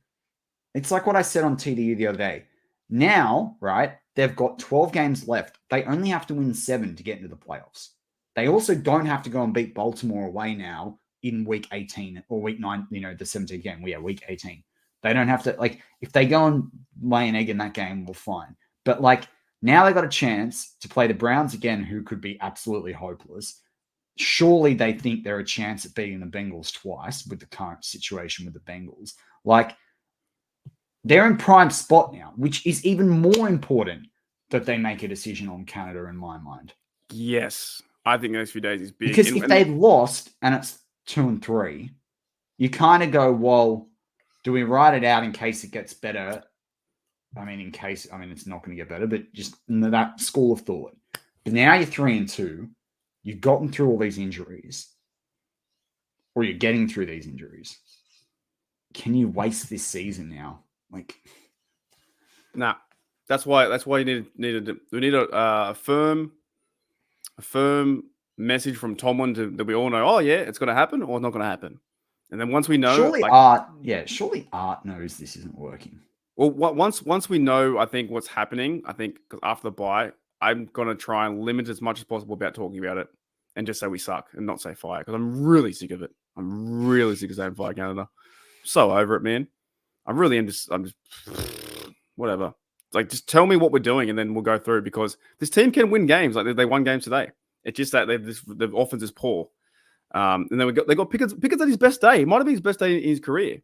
it's like what I said on TDU the other day. Now, right, they've got 12 games left. They only have to win 7 to get into the playoffs. They also don't have to go and beat Baltimore away now in week 18 or week 9, the 17th game. Week 18. They don't have to, like, if they go and lay an egg in that game, we're fine. But like, now they got a chance to play the Browns again, who could be absolutely hopeless. Surely they think they're a chance at beating the Bengals twice with the current situation with the Bengals. Like, they're in prime spot now, which is even more important that they make a decision on Canada in my mind. Yes. I think the next few days is big. Because if they'd lost and it's 2-3, you kind of go, well, do we write it out in case it gets better? I mean, it's not going to get better, but just that school of thought. But now you're 3-2. You've gotten through all these injuries, or you're getting through these injuries. Can you waste this season now? Like, nah. That's why we need a firm message from Tomlin that we all know. Oh yeah, it's going to happen or it's not going to happen. And then once we know, surely Art knows this isn't working. Well, once we know, I think what's happening. I think because after the bye, I'm going to try and limit as much as possible about talking about it, and just say we suck and not say fire because I'm really sick of it. I'm really sick of saying fire Canada. So over it, man. I really am just. I'm just whatever. Like, just tell me what we're doing, and then we'll go through. Because this team can win games. Like they won games today. It's just that the offense is poor. And then they got Pickett's at his best day. It might have been his best day in his career.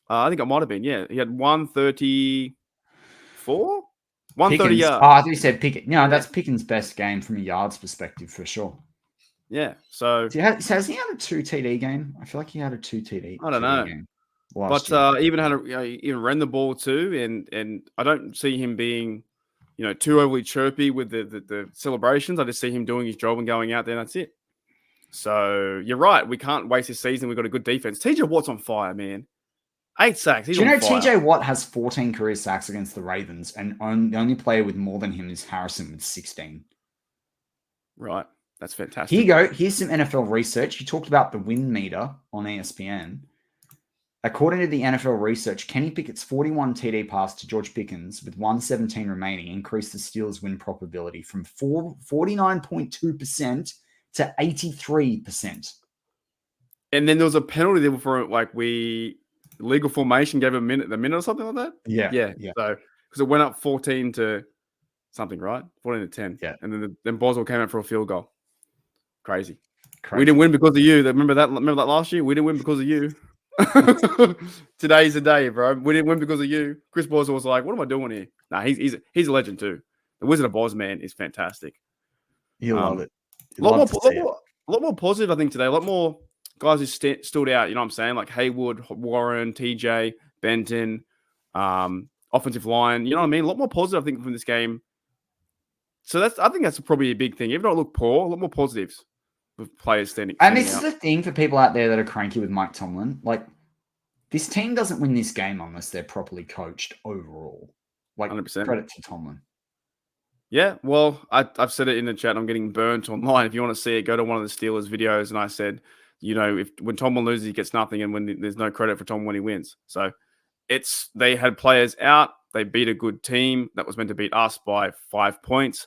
I think it might have been. Yeah, he had 134, 130 yards. Oh, I thought you said Pickett. No, that's Pickett's best game from a yards perspective for sure. Yeah. So has he had a 2 TD game? I feel like he had a 2 TD. I don't know. Game but even even ran the ball too, and I don't see him being, too overly chirpy with the celebrations. I just see him doing his job and going out there, and that's it. So you're right. We can't waste this season. We've got a good defense. TJ Watt's on fire, man. 8 sacks. He's Do you know fire. TJ Watt has 14 career sacks against the Ravens, and the only player with more than him is Harrison with 16. Right. That's fantastic. Here you go. Here's some NFL research. You talked about the win meter on ESPN. According to the NFL research, Kenny Pickett's 41 TD pass to George Pickens with 117 remaining increased the Steelers' win probability from 49.2% to 83%. And then there was a penalty there for legal formation gave a minute or something like that. Yeah. So because it went up 14 to something, right? 14 to 10. Yeah. And then Boswell came out for a field goal. Crazy. We didn't win because of you. Remember that last year? We didn't win because of you. Today's the day, bro. We didn't win because of you. Chris Boswell was like, "What am I doing here?" Nah, he's a legend too. The Wizard of Oz, man, is fantastic. You'll love it. A lot more positive, I think, today. A lot more guys who stood out. You know what I'm saying? Like Haywood, Warren, TJ, Benton, offensive line. You know what I mean? A lot more positive, I think, from this game. So I think that's probably a big thing. Even though it looked poor, a lot more positives with players standing. And this is the thing for people out there that are cranky with Mike Tomlin. Like, this team doesn't win this game unless they're properly coached overall. Like, 100%. Credit to Tomlin. Yeah, well, I've said it in the chat. I'm getting burnt online. If you want to see it, go to one of the Steelers videos. And I said, when Tomlin loses, he gets nothing. And when there's no credit for Tomlin when he wins. So they had players out. They beat a good team that was meant to beat us by 5 points.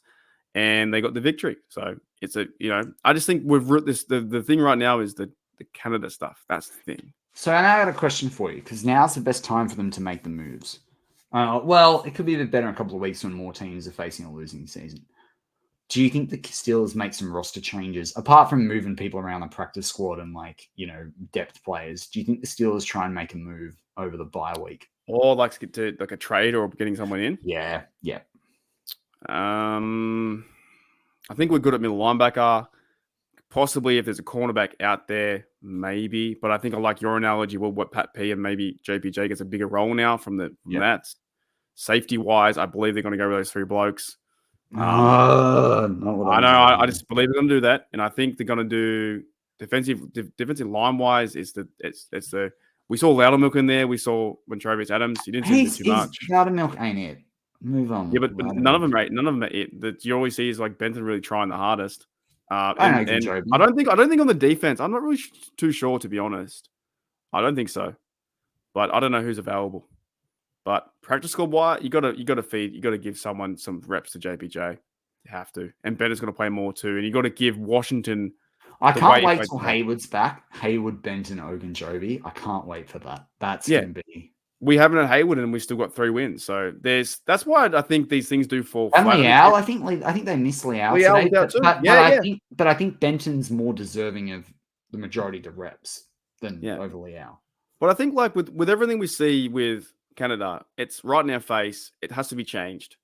And they got the victory. So it's I just think we've the thing right now is the Canada stuff. That's the thing. So I got a question for you, because now's the best time for them to make the moves. Well, it could be a bit better in a couple of weeks when more teams are facing a losing season. Do you think the Steelers make some roster changes, apart from moving people around the practice squad and depth players? Do you think the Steelers try and make a move over the bye week? Or like to get to like a trade or getting someone in? Yeah. I think we're good at middle linebacker. Possibly if there's a cornerback out there, maybe. But I think I like your analogy. Well, what Pat P and maybe JPJ gets a bigger role now from that. Safety wise, I believe they're going to go with those 3 blokes. I just believe they're going to do that, and I think they're going to do defensive line wise. We saw Loudermilk in there. We saw when Travis Adams. He didn't do too much. Loudermilk ain't it. Move on. Yeah, but none of them are it. That you always see is like Benton really trying the hardest. I don't think on the defense. I'm not really too sure, to be honest. I don't think so, but I don't know who's available. But practice squad wise, you got to give someone some reps to JPJ. You have to, and Benton's going to play more too, and you got to give Washington. I can't wait till Hayward's back. Hayward, Benton, Ogunjobi. I can't wait for that. That's going to be. We haven't had Hayward, and we've still got 3 wins. So that's why I think these things do fall flat. And Liao, I think they missed Liao today. But I think Benton's more deserving of the majority of the reps than over Liao. But I think like with everything we see with Canada, it's right in our face. It has to be changed.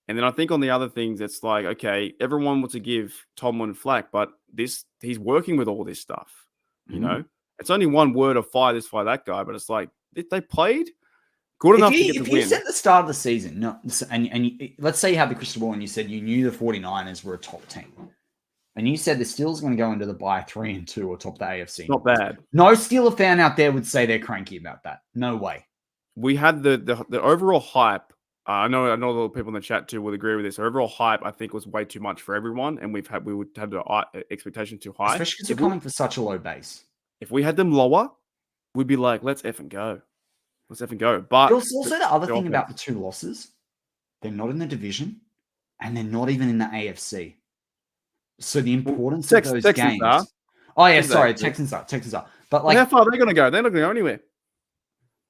And then I think on the other things, it's like, okay, everyone wants to give Tomlin flack, but he's working with all this stuff. You know, it's only one word of fire this, fire that guy, but it's like if they played good enough to get the win. If you said at the start of the season, let's say you had the crystal ball and you said you knew the 49ers were a top team, and you said the Steelers going to go into the bye 3-2 or top the AFC. Not bad. No Steeler fan out there would say they're cranky about that. No way. We had the overall hype I know a lot of people in the chat too will agree with this. Overall hype, I think, was way too much for everyone, and we would have the expectation too high. Especially because we're coming for such a low base. If we had them lower, we'd be like, let's effing go. Let's effing go. But also the other thing about the 2 losses, they're not in the division, and they're not even in the AFC. So the importance of those games. Oh yeah, sorry, Texans are. But like, how far are they going to go? They're not going to go anywhere.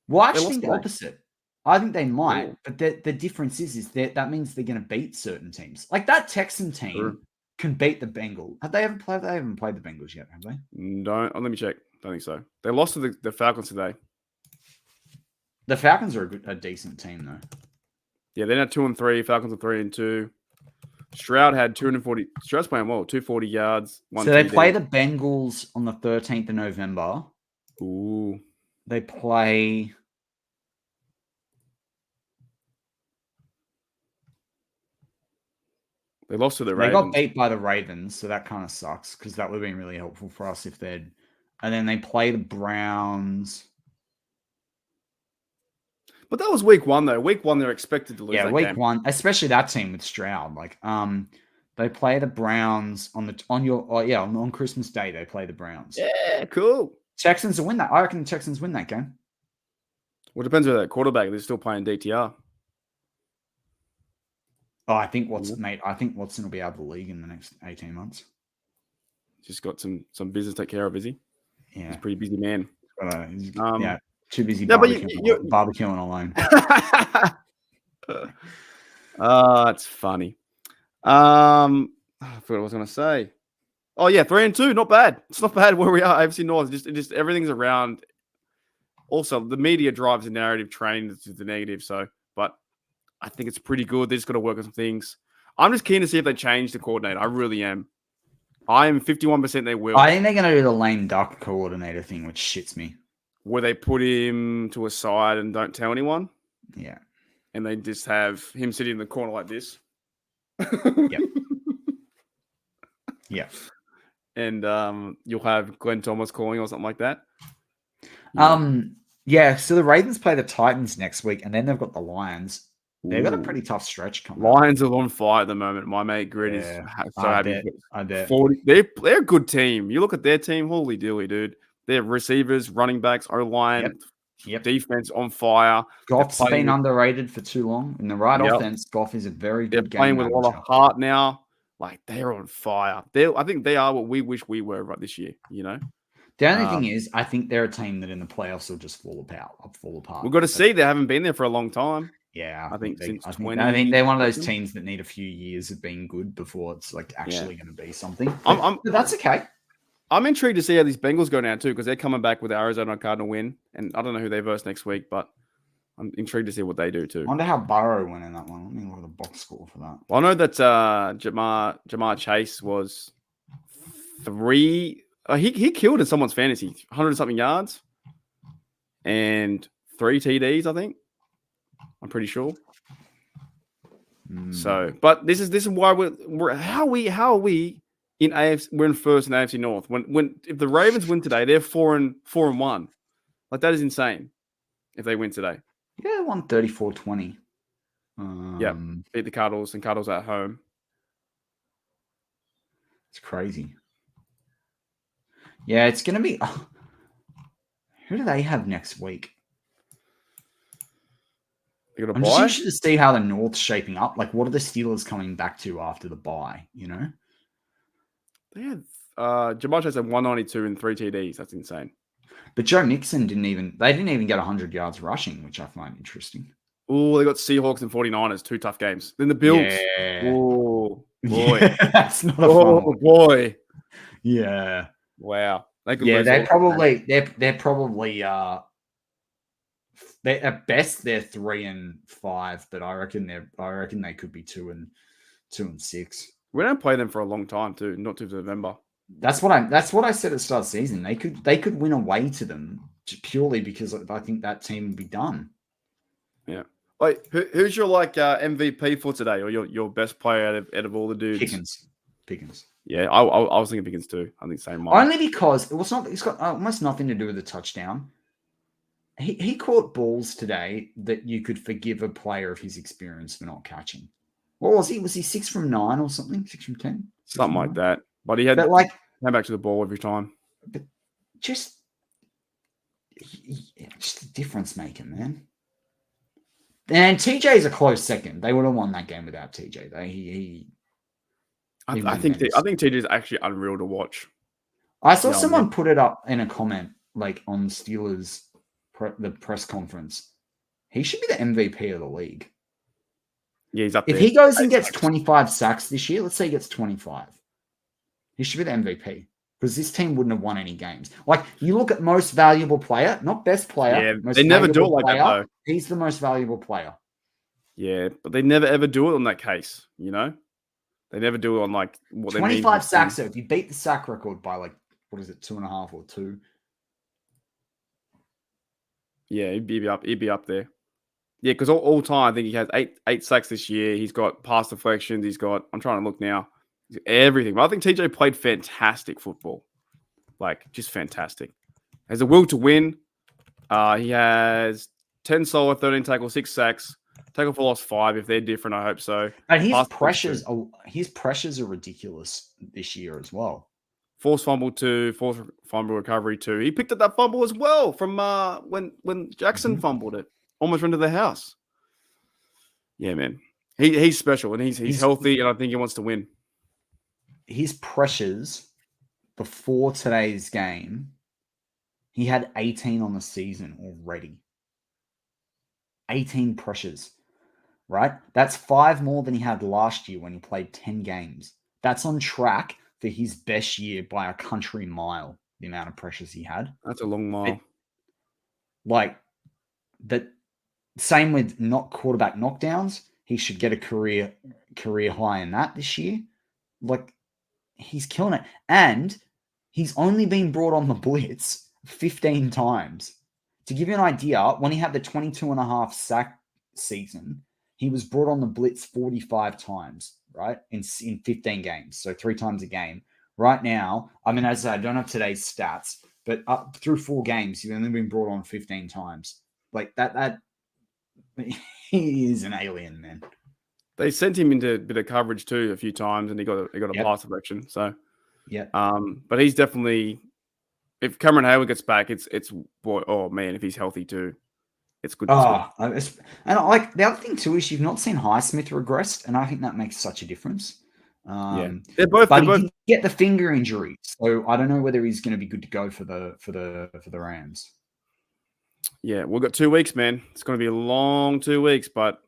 Well, I actually think the opposite. I think they might, but the difference is that means they're going to beat certain teams. Like that Texan team can beat the Bengals. Have they ever played? They haven't played the Bengals yet, have they? No. Let me check. Don't think so. They lost to the Falcons today. The Falcons are a decent team, though. Yeah, they're now 2-3. Falcons are 3-2. Stroud had 240. Stroud's playing well. 240 yards. So they play the Bengals on the 13th of November. Ooh. They play. They lost to the Ravens. They got beat by the Ravens, so that kind of sucks because that would have been really helpful for us if they'd. And then they play the Browns. But that was week 1, though. Week 1, they're expected to lose. Yeah, week 1, especially that team with Stroud. Like, they play the Browns on Christmas Day. They play the Browns. Yeah, cool. Texans will win that. I reckon the Texans win that game. Well, it depends on that quarterback. They're still playing DTR. Oh, I think Watson will be out of the league in the next 18 months. Just got some business to take care of, is he? Yeah. He's a pretty busy man. Too busy barbecuing alone. That's funny. I forgot what I was going to say. Oh, yeah, 3-2. Not bad. It's not bad where we are. AFC North. Just everything's around. Also, the media drives the narrative train to the negative. So, but I think it's pretty good. They just got to work on some things. I'm just keen to see if they change the coordinator. I really am. I am 51% they will. I think they're going to do the lame duck coordinator thing, which shits me. Where they put him to a side and don't tell anyone. Yeah. And they just have him sitting in the corner like this. Yep. Yeah. And you'll have Glenn Thomas calling or something like that. Yeah, so the Ravens play the Titans next week, and then they've got the Lions. They've got a pretty tough stretch coming. Lions are on fire at the moment. My mate Grit is so happy. I bet. 40, they're a good team. You look at their team, holy dilly, dude. Their receivers, running backs, O-line, defense on fire. Goff's been underrated for too long. In the right offense, Goff is a very good game. They're playing with a lot of heart now. Like, they're on fire. I think they are what we wish we were right this year, you know? The only thing is, I think they're a team that in the playoffs will just fall apart. We've got to see. They haven't been there for a long time. Yeah, I think since 20. I think they're one of those teams that need a few years of being good before it's like actually going to be something. But that's okay. I'm intrigued to see how these Bengals go now too, because they're coming back with the Arizona Cardinal win, and I don't know who they verse next week, but I'm intrigued to see what they do too. I wonder how Burrow went in that one. Let me look at the box score for that. Well, I know that Jamar Chase was 3. He killed in someone's fantasy, 100-something yards and 3 TDs, I think. I'm pretty sure. So, but this is why how are we in AFC? We're in first in AFC North. When if the Ravens win today, they're 4-1. Like, that is insane. If they win today, yeah, 134-20. beat the Cardinals, and Cardinals at home. It's crazy. Yeah, it's gonna be. Who do they have next week? I'm just interested to see how the North's shaping up. Like, what are the Steelers coming back to after the bye? You know, they had Jamar Chase had 192 and 3 TDs. That's insane. But Joe Mixon didn't even get 100 yards rushing, which I find interesting. Oh, they got Seahawks and 49ers, 2 tough games. Then the Bills. Yeah. Oh boy, that's not a fun one. Boy. Yeah. Wow. They're probably at best they're 3-5, but I reckon they could be 2-6. We don't play them for a long time too, not to November. That's what I said at the start of the season. They could win away to them purely because I think that team would be done. Yeah. Wait, who's your MVP for today, or your best player out of all the dudes? Pickens. Yeah, I was thinking Pickens too. I think same. Only because it's got almost nothing to do with the touchdown. he caught balls today that you could forgive a player of his experience for not catching. What was he? Was he 6 from 9 or something? 6 from 10? Something like that. But he had But like, came back to the ball every time. but just a difference maker, man. And TJ is a close second. They would have won that game without TJ. I think TJ is actually unreal to watch. I saw someone put it up in a comment, like on Steelers the press conference. He should be the MVP of the league. Yeah, he's up there. If he goes and gets 25 sacks this year, let's say he gets 25, he should be the MVP because this team wouldn't have won any games. Like, you look at most valuable player, not best player. Yeah, they never do it like that, though. He's the most valuable player. Yeah, but they never ever do it on that case, you know? They never do it on like what 25 sacks. So if you beat the sack record by like, what is it, 2.5 or 2? Yeah, he'd be up there. Yeah, because all time, I think he has eight sacks this year. He's got pass deflections. He's got, I'm trying to look now, everything. But I think TJ played fantastic football. Like, just fantastic. Has a will to win. He has 10 solo, 13 tackles, 6 sacks. Tackle for loss 5. If they're different, I hope so. And his pressures are ridiculous this year as well. Forced fumble 2, forced fumble recovery 2. He picked up that fumble as well from when Jackson fumbled it. Almost ran to the house. Yeah, man. He's special, and he's healthy, and I think he wants to win. His pressures before today's game, he had 18 on the season already. 18 pressures, right? That's 5 more than he had last year when he played 10 games. That's on track for his best year by a country mile, the amount of pressures he had. That's a long mile. Same with not quarterback knockdowns. He should get a career high in that this year. Like, he's killing it. And he's only been brought on the blitz 15 times. To give you an idea, when he had the 22.5 sack season, he was brought on the blitz 45 times, right? In 15 games. So 3 times a game. Right now, I mean, as I don't have today's stats, but up through 4 games, he's only been brought on 15 times. Like that he is an alien, man. They sent him into a bit of coverage too a few times, and he got a pass deflection. So, yeah. But he's definitely, if Cameron Hayward gets back, it's boy. Oh man, if he's healthy too, it's good. And like the other thing too is you've not seen Highsmith regressed, and I think that makes such a difference. They're both. But he did get the finger injury, so I don't know whether he's going to be good to go for the Rams. Yeah, we've got 2 weeks, man. It's going to be a long 2 weeks, but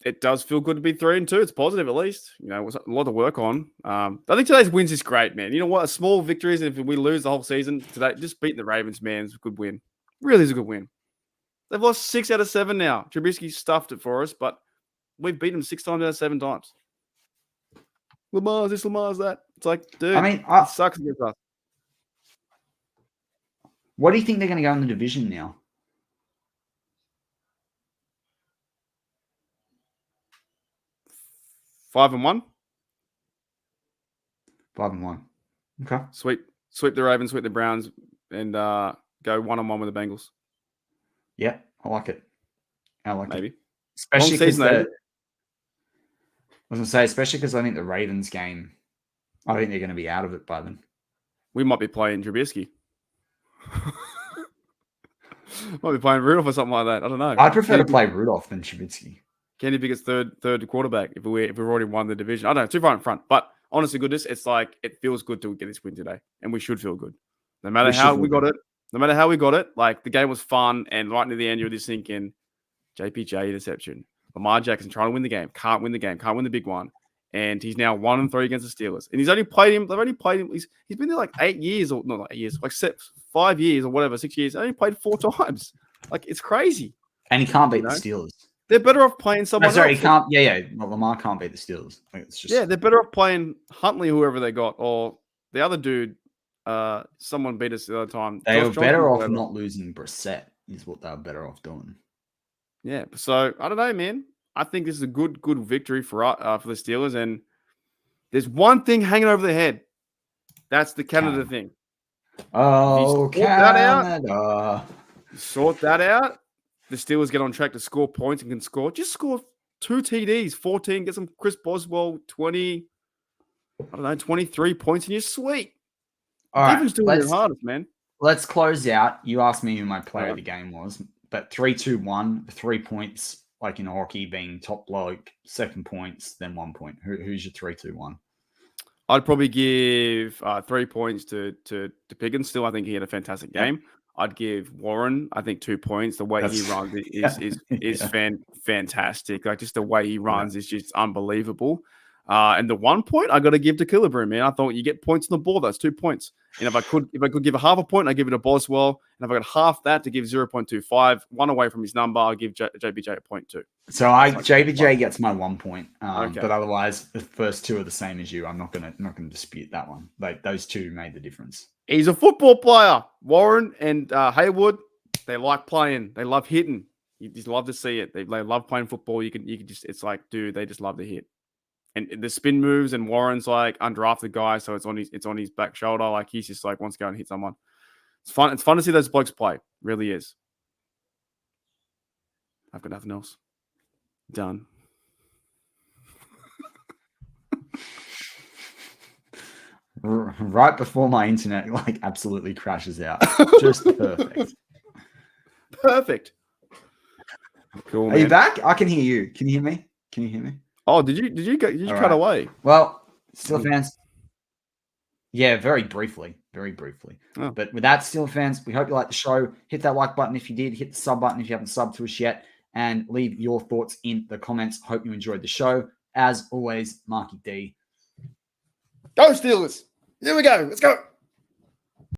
it does feel good to be 3-2. It's positive, at least. You know, it's a lot to work on. I think today's wins is great, man. You know what? A small victories, and if we lose the whole season today, just beating the Ravens, man, is a good win. Really is a good win. They've lost 6 out of 7 now. Trubisky stuffed it for us, but we've beaten them 6 times out of 7 times. Lamar's this, Lamar's that. It's like, dude, I mean, it sucks against us. What do you think they're going to go in the division now? 5-1. 5-1. Okay. Sweep the Ravens, sweep the Browns, and go 1-1 with the Bengals. Yeah, I like it. Maybe. Especially because I was going to say, especially because I think the Ravens game, I think they're going to be out of it by then. We might be playing Trubisky. Might be playing Rudolph or something like that. I don't know. I'd prefer to play Rudolph than Trubisky. Kenny Pickett's third quarterback if we've already won the division. I don't know, too far in front. But honestly, goodness, it's like it feels good to get this win today, and we should feel good, no matter how we got it. No matter how we got it, like the game was fun, and right near the end, you're just thinking, JPJ interception, Lamar Jackson trying to win the game, can't win the big one, and he's now 1-3 against the Steelers, and he's only played him. They've only played him. He's been there like 8 years, or not 8 years, like 5 years or whatever, 6 years. Only played 4 times. Like, it's crazy. And he can't beat the Steelers. They're better off playing someone else. He can't. Yeah. Well, Lamar can't beat the Steelers. It's just... they're better off playing Huntley, whoever they got, or the other dude. Someone beat us the other time. They were better off not losing Brissett, is what they were better off doing. Yeah. So I don't know, man. I think this is a good victory for the Steelers, and there's one thing hanging over their head. That's the Canada thing. Oh, Canada. Sort that out. The Steelers get on track to score points and can score. Just score 2 TDs, 14, get some Chris Boswell, 20, 23 points, and you're sweet. All right, Defense doing their hardest, man. Let's close out. You asked me who my player of the game was, but 3-2-1, 3 points, like in hockey, being top bloke, second points, then 1 point. Who's your 3-2-1? I'd probably give 3 points to Pickens. Still, I think he had a fantastic game. Yep. I'd give Warren, I think, 2 points. The way he runs is fantastic. Like, just the way he runs is just unbelievable. And the 1 point I got to give to Killebrew, man. I thought you get points on the board. That's 2 points. And if I could give a half a point, I give it to Boswell. And if I got half that to give 0.25, one away from his number, I'll give JBJ a 0.2. So JBJ gets my 1 point. Okay. But otherwise, the first two are the same as you. I'm not gonna dispute that one. Like, those two made the difference. He's a football player. Warren and Haywood, they like playing. They love hitting. You just love to see it. They love playing football. You can just, it's like, dude, they just love to hit. And the spin moves, and Warren's like undrafted guy, so it's on his back shoulder. Like, he's just like wants to go and hit someone. It's fun. It's fun to see those blokes play. It really is. I've got nothing else. Done. Right before my internet like absolutely crashes out. Just perfect. Perfect. Cool. Are you back? I can hear you. Can you hear me? Can you hear me? Oh, did you cut away? Well, Steelers fans. Yeah, very briefly. Oh. But with that, Steelers fans, we hope you like the show. Hit that like button if you did. Hit the sub button if you haven't subbed to us yet. And leave your thoughts in the comments. Hope you enjoyed the show. As always, Marky D. Go Steelers. Here we go. Let's go.